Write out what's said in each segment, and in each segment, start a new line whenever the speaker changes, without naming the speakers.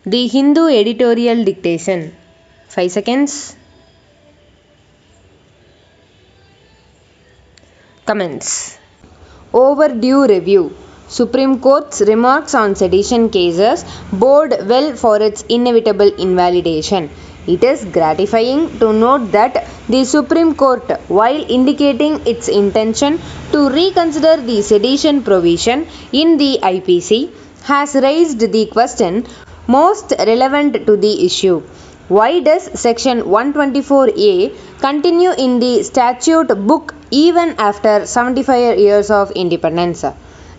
The Hindu editorial dictation. 5 seconds. Comments. Overdue review. Supreme Court's remarks on sedition cases bode well for its inevitable invalidation. It is gratifying to note that the Supreme Court, while indicating its intention to reconsider the sedition provision in the IPC, has raised the question most relevant to the issue. Why does Section 124A continue in the statute book even after 75 years of independence?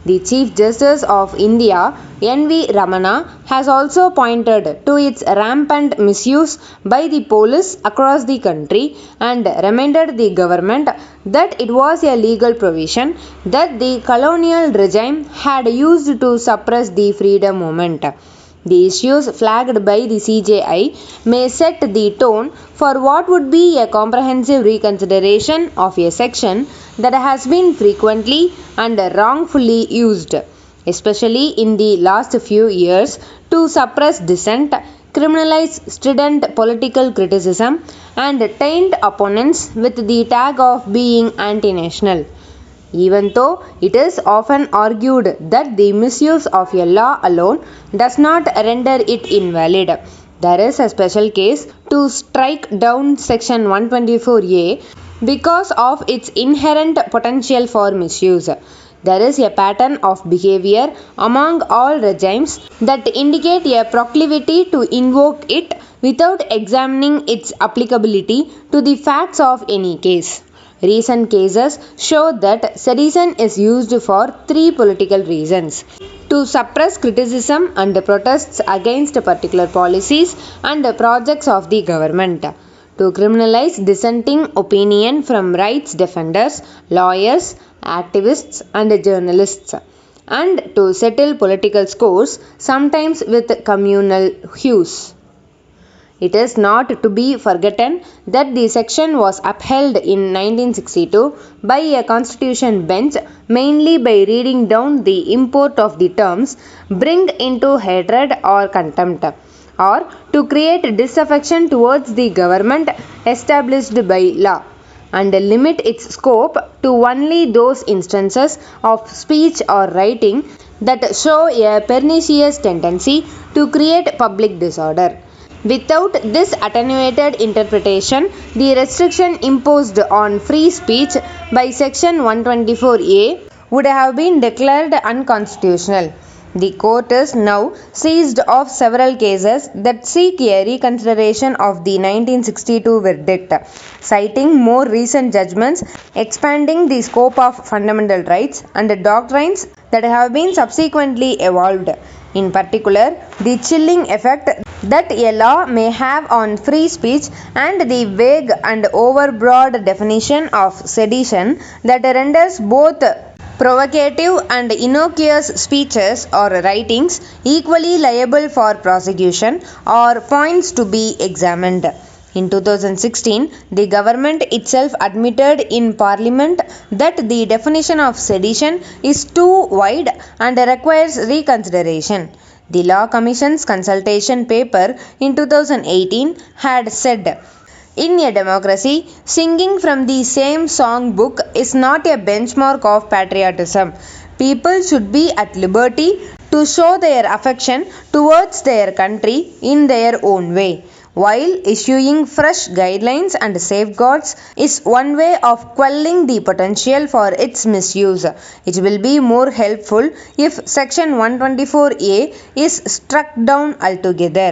The Chief Justice of India, N.V. Ramana, has also pointed to its rampant misuse by the police across the country and reminded the government that it was a legal provision that the colonial regime had used to suppress the freedom movement. The issues flagged by the CJI may set the tone for what would be a comprehensive reconsideration of a section that has been frequently and wrongfully used, especially in the last few years, to suppress dissent, criminalize strident political criticism, and taint opponents with the tag of being anti-national. Even though it is often argued that the misuse of a law alone does not render it invalid, there is a special case to strike down Section 124A because of its inherent potential for misuse. There is a pattern of behavior among all regimes that indicate a proclivity to invoke it without examining its applicability to the facts of any case. Recent cases show that sedition is used for three political reasons: to suppress criticism and protests against particular policies and projects of the government, to criminalize dissenting opinion from rights defenders, lawyers, activists, and journalists, and to settle political scores, sometimes with communal hues. It is not to be forgotten that the section was upheld in 1962 by a constitution bench mainly by reading down the import of the terms bring into hatred or contempt, or to create disaffection towards the government established by law, and limit its scope to only those instances of speech or writing that show a pernicious tendency to create public disorder. Without this attenuated interpretation, the restriction imposed on free speech by Section 124A would have been declared unconstitutional. The court is now seized of several cases that seek a reconsideration of the 1962 verdict, citing more recent judgments expanding the scope of fundamental rights and doctrines that have been subsequently evolved. In particular, the chilling effect that a law may have on free speech and the vague and overbroad definition of sedition that renders both provocative and innocuous speeches or writings equally liable for prosecution are points to be examined. In 2016, the government itself admitted in Parliament that the definition of sedition is too wide and requires reconsideration. The Law Commission's consultation paper in 2018 had said, "In a democracy, singing from the same song book is not a benchmark of patriotism. People should be at liberty to show their affection towards their country in their own way. While issuing fresh guidelines and safeguards is one way of quelling the potential for its misuse, it will be more helpful if Section 124A is struck down altogether."